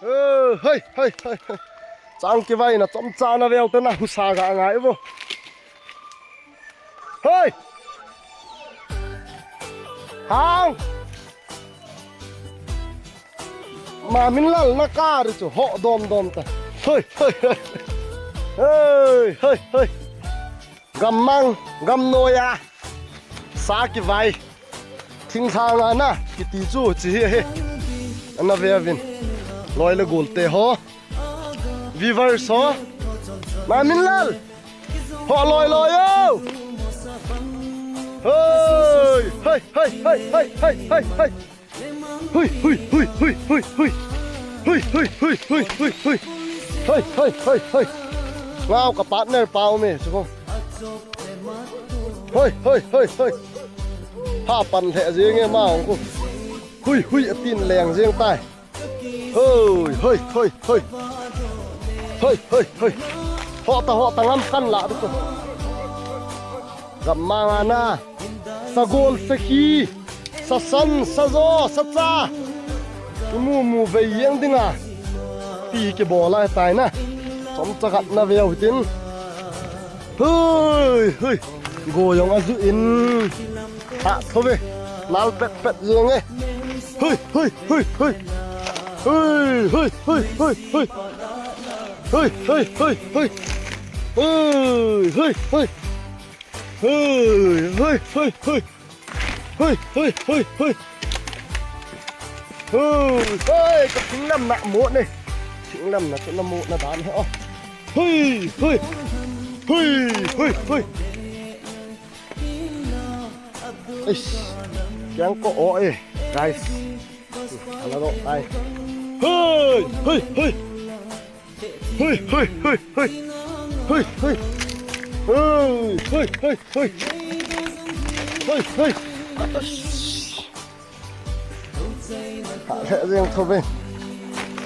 เฮ้ยจังกี่ไว้นะจอมจานะเวลตัวน่ะหุสากะง่ายบ่เฮ้ยหางมามินลัลนักการิจูเหาะดอมตะเฮ้ยกำมังกำโนยาสากี่ไว้ทิ้งทางอ่ะนะกิติจูจีเฮอันน่ะเวียวินลอยละกูลเตะฮอวีเวอร์ซอมามินลัลฮอลอยเอ้าเฮ้ยว้าวกับพาร์ทเนอร์เปล่ามั้ยสุกงเฮ้ยผ้าปั่นแถะเสียงเงี้ยมาของกูตีนแรงเสียงใต้เฮ้ยเหาะตะงั้นขั้นละทุกคนกับมางานาสะโกลสะขีสะสันสะโซสะจ้ามูเวียงดิงอ่ะตีเก็บบอลไล่ตายนะสมจักรนาเวียวตินเฮ้ยโกยองอาจุอินฮะทวีลาลเป็ดยังไงเฮ้ยก็ทิ้งน้ำหนักหมดนี่ทิ้งน้ำหนักจนน้ำหมดนะตาเนี่ยอ๋อเฮ้ยยังก็โอ้ย guys แล้วก็ไปเฮ้ยเรื่องทวี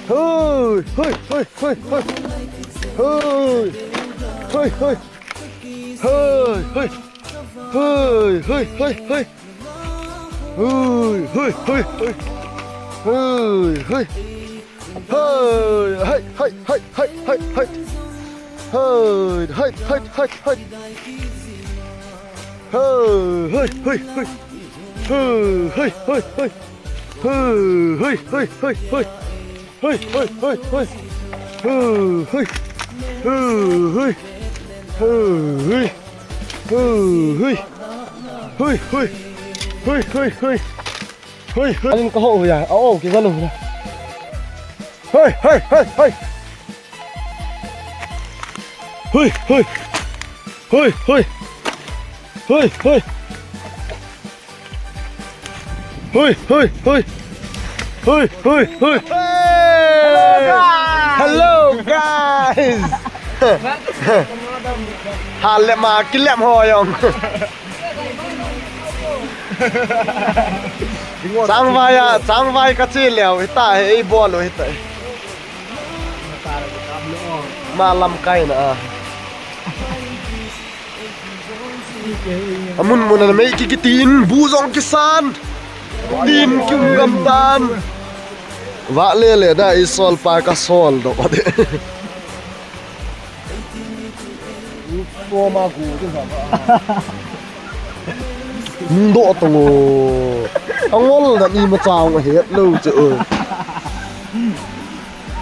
เฮ้อันนี้ก็โหอย่างเอากินกันหนึ่งนะเฮ้ยHello guys หาเล็บมากินเล็บหอยองจังไว้กระชินแล้วตาไอ้บอลเลยตายมาลำไก่นะมุนนั่นไม่กิตีนบูซองกิซานดินกิมกำตานวะเล่ได้ไอ้ซอลปากาซอลดอกเด้ตัวมากูจังซั่นโดดตัวเอางอลน่ะมีมาจาวเฮ็ดลูกจะ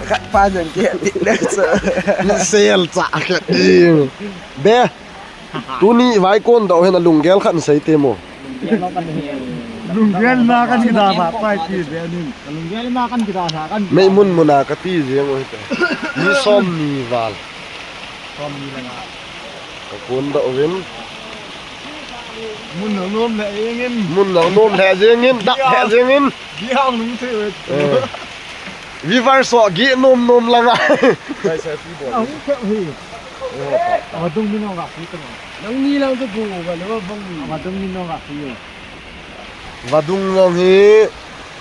ขัดฟ้าจังเกะลิเลเซอร์เซลจ้ะกะดีเบ้ตัวนี้ไว้ก้นดอกเห็นลุงแก้วขันใส่เต็มลุงเรียนมากันกีฬาแบบไปตีเดียวนึงลุงเรียนมากันกีฬาหากันไม่มุนนากะตีเสียงโอ้ยมีซ้อมมีวาลซ้อมมีแล้วนะก็คนดอกเว้นมุนหนองนมแหละเองงินมุนหนองนมแท้เสียงงินดักแท้เสียงงินเกี่ยวนึงถือวิวาร์สอกินมละไงใช่ฟีบอลเอาแค่เฮ้ยเอาตรงนี้น้องกับพี่กันน้องนี่เราจะกูกันหรือว่าบ้องเอาตรงนี้น้องกับพี่วาดุงลองเฮ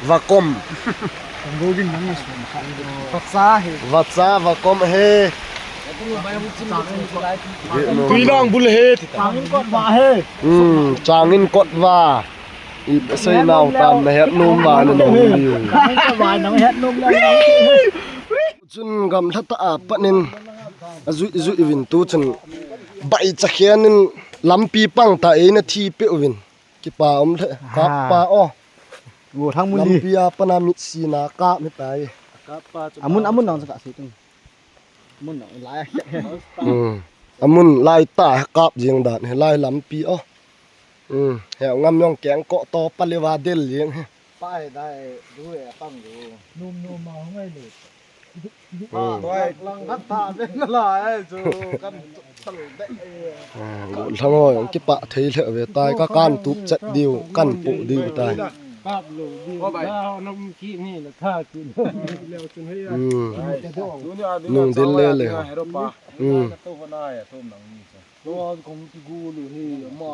วากอมดูกินนั่งสมคัญภาษาเฮวาซาวากอมเฮตุยลองบุลเฮจางอินกดว่าเฮจางอินกดว่าอีเซนาวตามเฮ็ดนุ่มว่านั่นอยู่ไม่ก็ว่าน้องเฮ็ดนุ่มแล้ว จุนกำทัตตาปะนินจุยวินตูจุนใบจะเขียนินลำปีปังตาเอนาทีเปวินกิปาอมเถกับปาอ้อ โอ้ทั้งมุนดี ลำปีอาปนามิสีนากะไม่ตาย อามุนน้องสกัดสิตึงมุนน้องหลาย อามุนลายตากับเจียงดานลายลำปีอ้อแหวงำยองแกงเกาะต่อปะเลวาเดลเลี้ยง ป้ายได้ด้วยตั้งอยู่นุ่มๆมาไม่เลยลังพัดผ่านเป็นอะไรจูกันตลอดได้ ทั้งหมดกิปะเทเลเวตายก็การตุบจัดดิวกันปุดิวตาย ภาพหลูดีแล้วน้ำขี้นี่ละท่ากินเร็วจนให้นุ่งเดลเลยเลยตัวของกูหรือนี่มา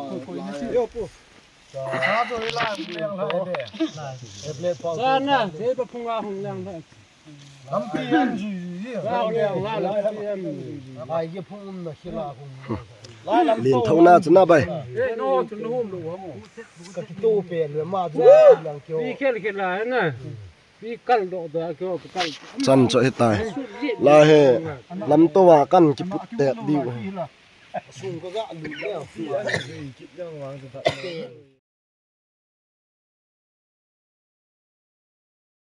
เยอะปุ๊ข้าตัวนี้ล่างเลี้ยงให้เด้ซานะเทปพุงอาหุงเลี้ยงให้ลำปีอันจีล่างเลี้ยงล่างไอ้ยี่พุ่งนะชิลาหุง เลียนเท่าหน้าจะหน้าไป โน่จนหุ่มดูว่ามึงก็ตู้เปลี่ยนเลยมาดูอย่างเกี่ยวพี่เคล็ดลายนะพี่กันโดดเกี่ยวกับกัน จันจะให้ตายลาเฮลำตัวกันกิปุแตกดิว สูงก็จะหลุดแล้ว